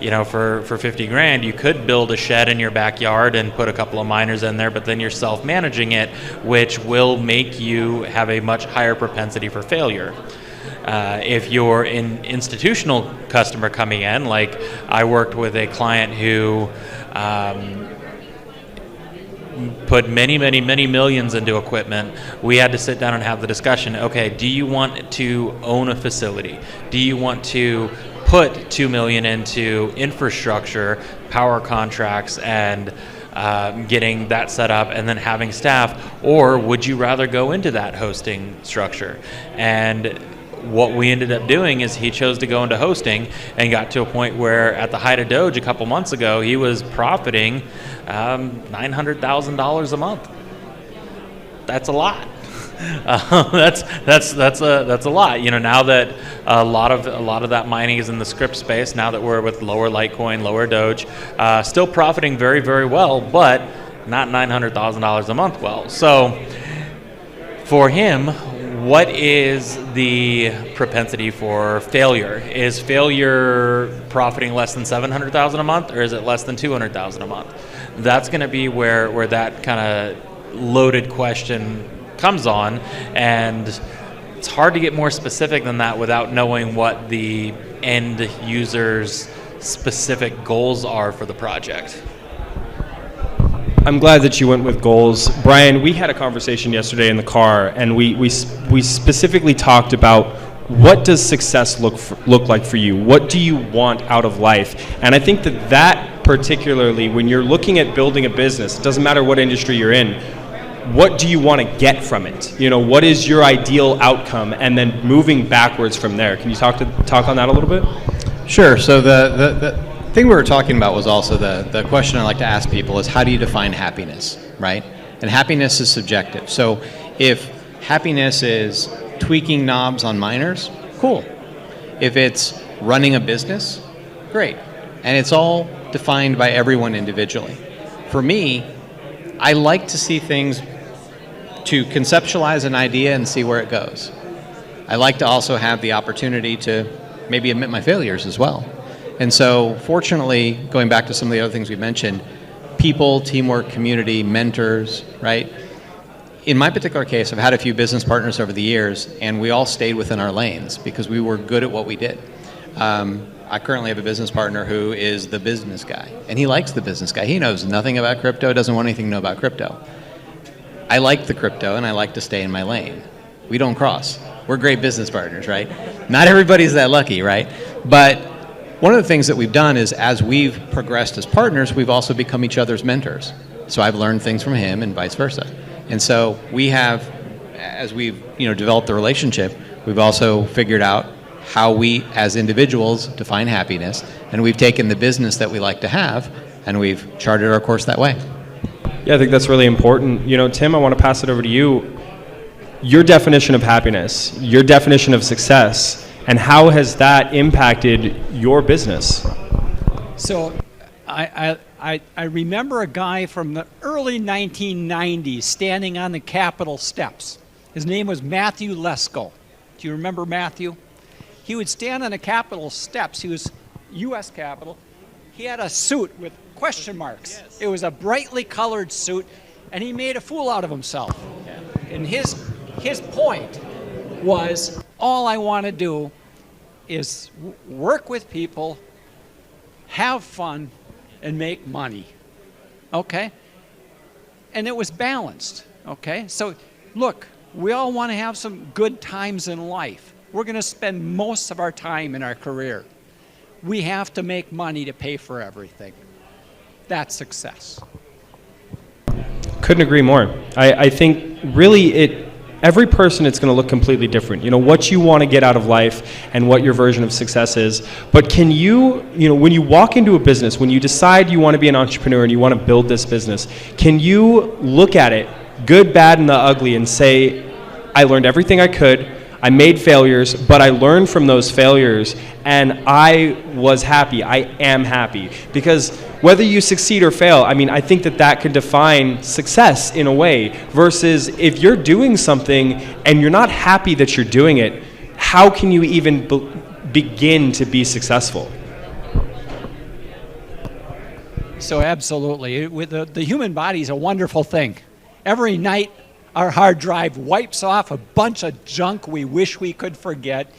for 50 grand, you could build a shed in your backyard and put a couple of miners in there, but then you're self-managing it, which will make you have a much higher propensity for failure. If you're an institutional customer coming in, like I worked with a client who put many millions into equipment, we had to sit down and have the discussion. Okay, do you want to own a facility? Do you want to put $2 million into infrastructure, power contracts, and getting that set up and then having staff, or would you rather go into that hosting structure? And what we ended up doing is he chose to go into hosting and got to a point where at the height of Doge a couple months ago, he was profiting $900,000 a month. That's a lot. That's a lot. You know, now that a lot of that mining is in the script space, now that we're with lower Litecoin, lower Doge, still profiting very, very well, but not $900,000 a month well. So for him, what is the propensity for failure? Is failure profiting less than $700,000 a month, or is it less than $200,000 a month? That's going to be where that kind of loaded question comes on, and it's hard to get more specific than that without knowing what the end user's specific goals are for the project. I'm glad that you went with goals. Brian, we had a conversation yesterday in the car, and we specifically talked about what does success look like for you? What do you want out of life? And I think that particularly when you're looking at building a business, it doesn't matter what industry you're in, what do you want to get from it? You know, what is your ideal outcome? And then moving backwards from there. Can you talk on that a little bit? Sure. So the thing we were talking about was also the question I like to ask people is, how do you define happiness, right? And happiness is subjective. So if happiness is tweaking knobs on miners, cool. If it's running a business, great. And it's all defined by everyone individually. For me, I like to see things, to conceptualize an idea and see where it goes. I like to also have the opportunity to maybe admit my failures as well. And so fortunately, going back to some of the other things we mentioned, people, teamwork, community, mentors, right? In my particular case, I've had a few business partners over the years, and we all stayed within our lanes because we were good at what we did. I currently have a business partner who is the business guy, and he likes the business guy. He knows nothing about crypto, doesn't want anything to know about crypto. I like the crypto, and I like to stay in my lane. We don't cross. We're great business partners, right? Not everybody's that lucky, right? But one of the things that we've done is, as we've progressed as partners, we've also become each other's mentors. So I've learned things from him and vice versa. And so we have, as we've developed the relationship, we've also figured out how we as individuals define happiness, and we've taken the business that we like to have and we've charted our course that way. Yeah, I think that's really important. You know, Tim, I want to pass it over to you. Your definition of happiness, your definition of success, and how has that impacted your business? So I remember a guy from the early 1990s standing on the Capitol steps. His name was Matthew Lesko. Do you remember Matthew? He would stand on the Capitol steps. He was U.S. Capitol. He had a suit with question marks. Yes. It was a brightly colored suit, and he made a fool out of himself. Yeah. And his point was, all I want to do is work with people, have fun, and make money. Okay? And it was balanced. Okay? So, look, we all want to have some good times in life. We're going to spend most of our time in our career. We have to make money to pay for everything. That's success. Couldn't agree more. I think really every person, it's going to look completely different. You know, what you want to get out of life and what your version of success is. But can you when you walk into a business, when you decide you want to be an entrepreneur and you want to build this business, can you look at it, good, bad, and the ugly, and say, I learned everything I could, I made failures, but I learned from those failures, and I was happy. I am happy. Because whether you succeed or fail, I mean, I think that can define success in a way, versus if you're doing something and you're not happy that you're doing it, how can you even begin to be successful? So absolutely. The human body is a wonderful thing. Every night, our hard drive wipes off a bunch of junk we wish we could forget,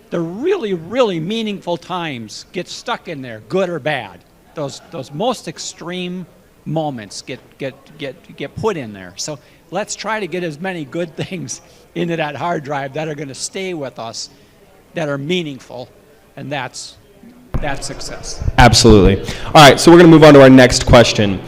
the really, really meaningful times get stuck in there, good or bad. Those most extreme moments get put in there. So let's try to get as many good things into that hard drive that are going to stay with us, that are meaningful, and that's success. Absolutely. All right, so we're going to move on to our next question.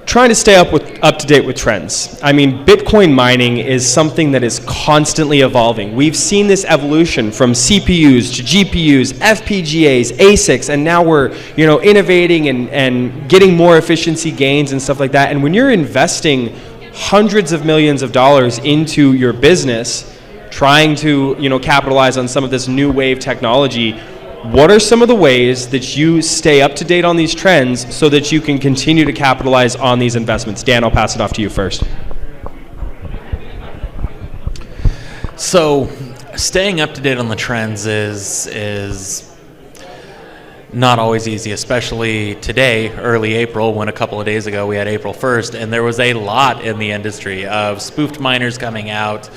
Trying to stay up to date with trends. I mean, Bitcoin mining is something that is constantly evolving. We've seen this evolution from CPUs to GPUs, FPGAs, ASICs, and now we're innovating and getting more efficiency gains and stuff like that. And when you're investing hundreds of millions of dollars into your business, trying to capitalize on some of this new wave technology, what are some of the ways that you stay up to date on these trends so that you can continue to capitalize on these investments? Dan, I'll pass it off to you first. So staying up to date on the trends is not always easy, especially today, early April, when a couple of days ago we had April 1st, and there was a lot in the industry of spoofed miners coming out.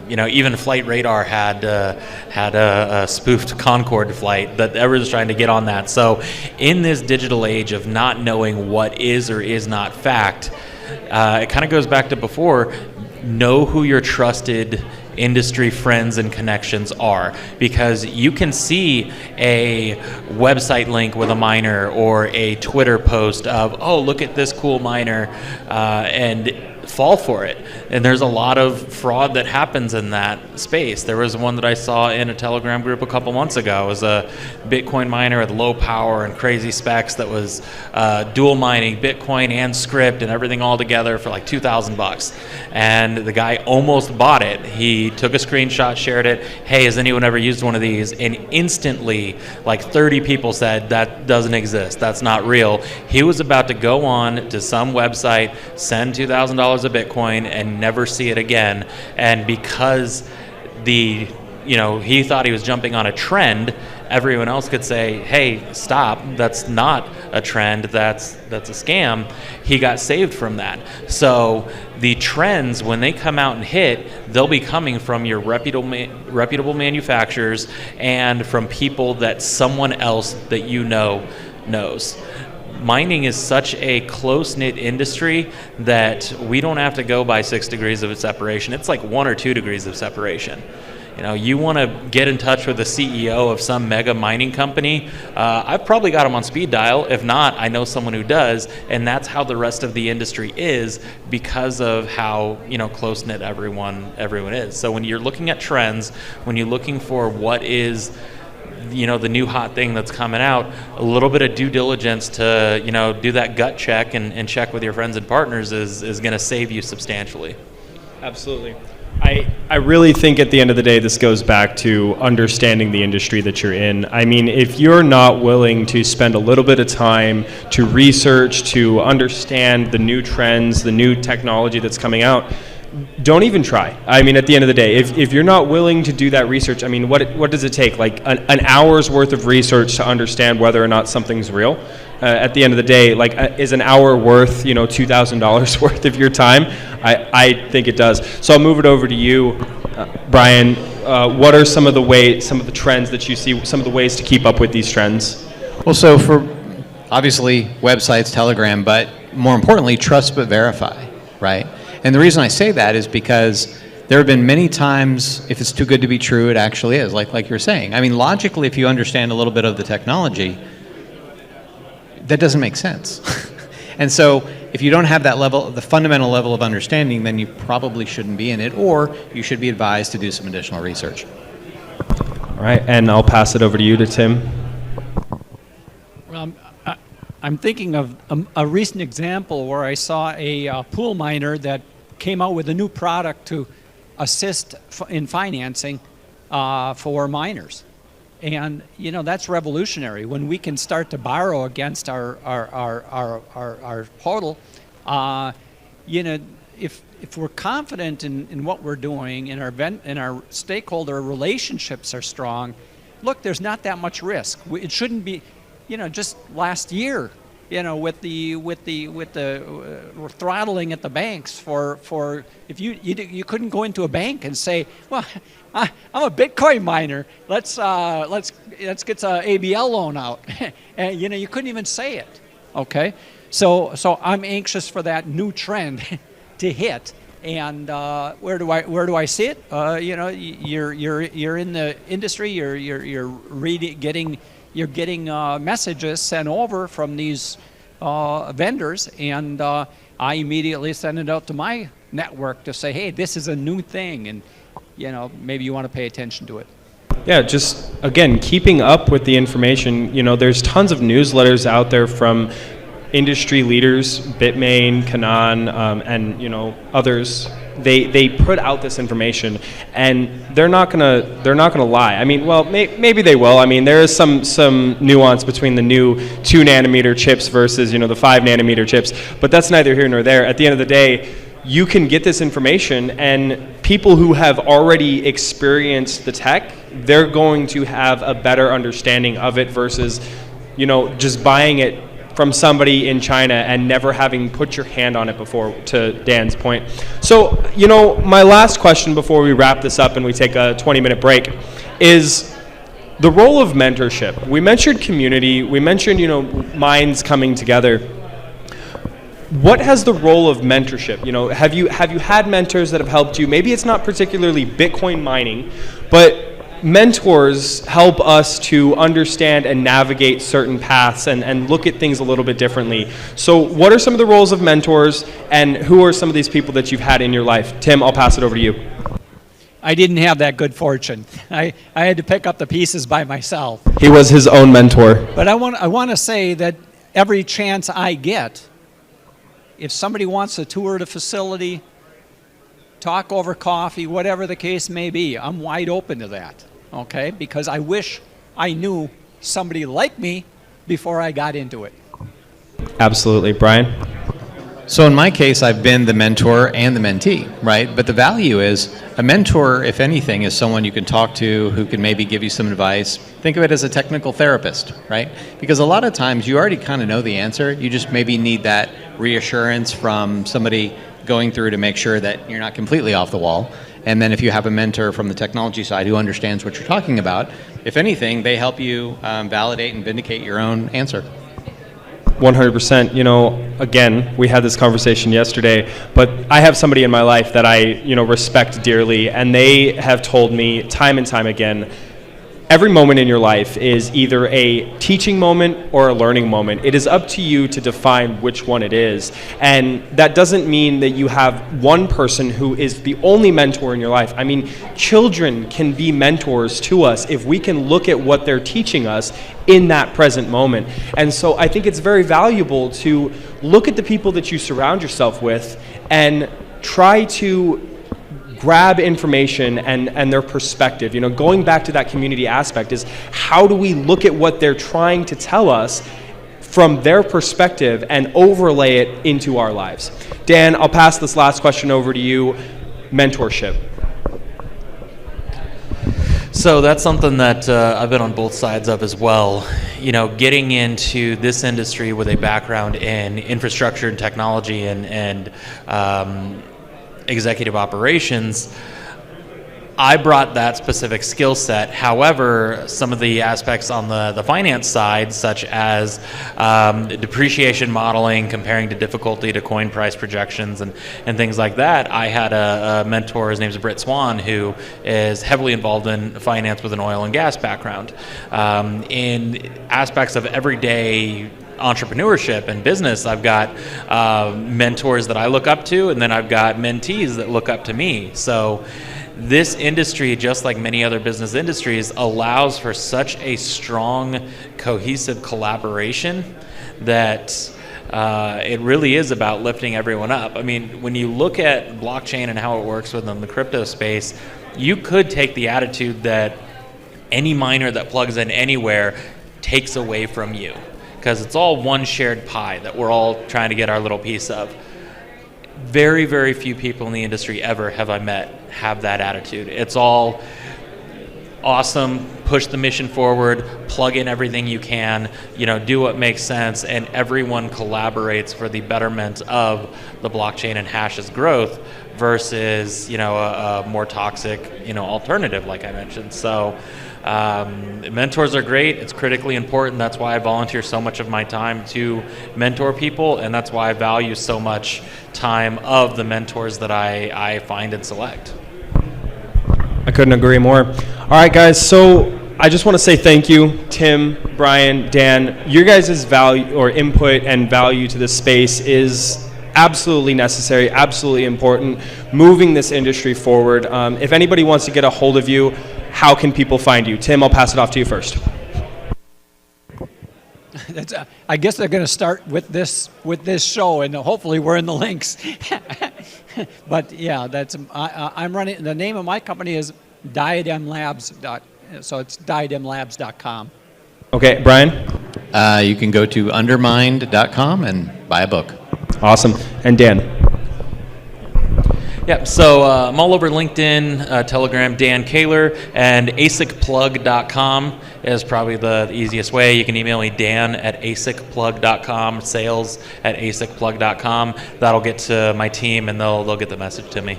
Even Flight Radar had a spoofed Concorde flight that everyone's trying to get on that. So in this digital age of not knowing what is or is not fact, it kind of goes back to before. Know who your trusted industry friends and connections are, because you can see a website link with a miner or a Twitter post of, oh, look at this cool miner, and fall for it. And there's a lot of fraud that happens in that space. There was one that I saw in a Telegram group a couple months ago. It was a Bitcoin miner with low power and crazy specs that was dual mining Bitcoin and script and everything all together for like $2,000. And the guy almost bought it. He took a screenshot, shared it. Hey, has anyone ever used one of these? And instantly, like 30 people said, that doesn't exist. That's not real. He was about to go on to some website, send $2,000 of Bitcoin and never see it again. And because he thought he was jumping on a trend, everyone else could say, hey, stop, that's not a trend, that's a scam. He got saved from that. So the trends, when they come out and hit, they'll be coming from your reputable manufacturers and from people that someone else that knows. Mining is such a close-knit industry that we don't have to go by 6 degrees of separation. It's like 1 or 2 degrees of separation. You want to get in touch with the CEO of some mega mining company, I've probably got him on speed dial. If not, I know someone who does, and that's how the rest of the industry is because of how close-knit everyone is. So when you're looking at trends, when you're looking for what is the new hot thing that's coming out, a little bit of due diligence to do that gut check and check with your friends and partners is going to save you substantially. Absolutely. I really think at the end of the day this goes back to understanding the industry that you're in. I mean, if you're not willing to spend a little bit of time to research, to understand the new trends, the new technology that's coming out, don't even try. I mean, at the end of the day, if you're not willing to do that research, I mean, what does it take? Like an hour's worth of research to understand whether or not something's real? At the end of the day, is an hour worth, $2,000 worth of your time? I think it does. So I'll move it over to you, Brian. What are some of the trends that you see, some of the ways to keep up with these trends? Well, so for obviously websites, Telegram, but more importantly, trust but verify, right? And the reason I say that is because there have been many times, if it's too good to be true, it actually is, like you're saying. I mean, logically, if you understand a little bit of the technology, that doesn't make sense. And so if you don't have that level, the fundamental level of understanding, then you probably shouldn't be in it, or you should be advised to do some additional research. All right, and I'll pass it over to you, to Tim. I'm thinking of a recent example where I saw a pool miner that came out with a new product to assist in financing for miners. And, that's revolutionary. When we can start to borrow against our total, if we're confident in what we're doing and our stakeholder relationships are strong, look, there's not that much risk. It shouldn't be. Just last year, with the throttling at the banks for if you couldn't go into a bank and say, well, I'm a Bitcoin miner. Let's get a ABL loan out, and you couldn't even say it. Okay, so I'm anxious for that new trend to hit. And where do I see it? You're in the industry. You're reading, getting messages sent over from these vendors, and I immediately send it out to my network to say, hey, this is a new thing, and maybe you want to pay attention to it. Yeah, just again, keeping up with the information. There's tons of newsletters out there from industry leaders, Bitmain, Canaan, and others. They put out this information, and they're not gonna lie. I mean, well, maybe they will. I mean, there is some nuance between the new 2 nanometer chips versus the 5 nanometer chips, but that's neither here nor there. At the end of the day, you can get this information, and people who have already experienced the tech, they're going to have a better understanding of it versus just buying it from somebody in China and never having put your hand on it before, to Dan's point. So, my last question before we wrap this up and we take a 20-minute break is the role of mentorship. We mentioned community, we mentioned, minds coming together. What has the role of mentorship? Have you had mentors that have helped you? Maybe it's not particularly Bitcoin mining, but mentors help us to understand and navigate certain paths and look at things a little bit differently. So what are some of the roles of mentors, and who are some of these people that you've had in your life? Tim, I'll pass it over to you. I didn't have that good fortune. I had to pick up the pieces by myself. He was his own mentor. But I want to say that every chance I get, if somebody wants to tour the facility, talk over coffee, whatever the case may be, I'm wide open to that, okay? Because I wish I knew somebody like me before I got into it. Absolutely. Brian? So in my case, I've been the mentor and the mentee, right? But the value is a mentor, if anything, is someone you can talk to who can maybe give you some advice. Think of it as a technical therapist, right? Because a lot of times you already kind of know the answer. You just maybe need that reassurance from somebody going through to make sure that you're not completely off the wall. And then if you have a mentor from the technology side who understands what you're talking about, if anything, they help you validate and vindicate your own answer. 100%. Again, we had this conversation yesterday, but I have somebody in my life that I, respect dearly, and they have told me time and time again, every moment in your life is either a teaching moment or a learning moment. It is up to you to define which one it is. And that doesn't mean that you have one person who is the only mentor in your life. I mean, children can be mentors to us if we can look at what they're teaching us in that present moment. And so I think it's very valuable to look at the people that you surround yourself with and try to grab information and their perspective. Going back to that community aspect is, how do we look at what they're trying to tell us from their perspective and overlay it into our lives? Dan, I'll pass this last question over to you. Mentorship. So that's something that I've been on both sides of as well. Getting into this industry with a background in infrastructure and technology and executive operations, I brought that specific skill set. However, some of the aspects on the finance side, such as depreciation modeling, comparing the difficulty to coin price projections and things like that, I had a mentor, his name's Britt Swan, who is heavily involved in finance with an oil and gas background. In aspects of everyday entrepreneurship and business, I've got mentors that I look up to, and then I've got mentees that look up to me. So this industry, just like many other business industries, allows for such a strong, cohesive collaboration that it really is about lifting everyone up. I mean, when you look at blockchain and how it works within the crypto space, you could take the attitude that any miner that plugs in anywhere takes away from you, because it's all one shared pie that we're all trying to get our little piece of. Very, very few people in the industry ever have I met have that attitude. It's all awesome, push the mission forward, plug in everything you can, do what makes sense, and everyone collaborates for the betterment of the blockchain and Hash's growth versus, a more toxic, alternative, like I mentioned. So mentors are great. It's critically important. That's why I volunteer so much of my time to mentor people, and that's why I value so much time of the mentors that I find and select. I couldn't agree more. All right, guys, so I just want to say thank you, Tim, Brian, Dan. Your guys' value or input and value to this space is absolutely necessary, absolutely important, moving this industry forward. If anybody wants to get a hold of you, how can people find you? Tim, I'll pass it off to you first. I guess they're going to start with this show, and hopefully we're in the links. But yeah, I'm running. The name of my company is Diadem Labs. So it's diademlabs.com. Okay, Brian. You can go to undermined.com and buy a book. Awesome. And Dan. Yep, so I'm all over LinkedIn, Telegram, Dan Kaler, and asicplug.com is probably the easiest way. You can email me, dan@asicplug.com, sales@asicplug.com. That'll get to my team, and they'll get the message to me.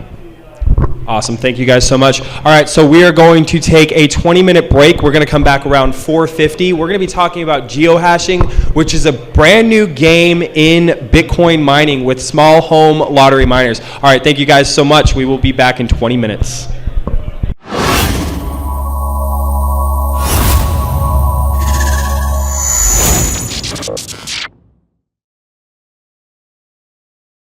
Awesome. Thank you guys so much. All right, so we are going to take a 20-minute break. We're going to come back around 4:50. We're going to be talking about geohashing, which is a brand new game in Bitcoin mining with small home lottery miners. All right, thank you guys so much. We will be back in 20 minutes.